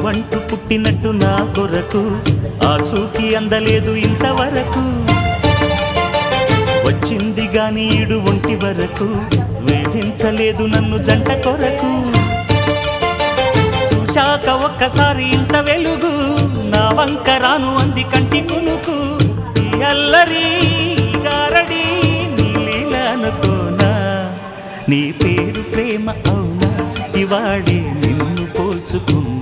నువ్వంటూ పుట్టినట్టు నా కొరకు ఆ చూకి అందలేదు ఇంతవరకు వచ్చింది గాని ఈడు ఒంటి వరకు వేధించలేదు నన్ను జంట కొరకు చూశాక ఒక్కసారి ఇంత వెలుగు నా వంక రాను అంది కంటి కునుకు ఈ అల్లరి గారడి నీ లీల అనుకోనా నీ పేరు ప్రేమ అవునా ఇవాళే నిన్ను పోల్చుకున్నా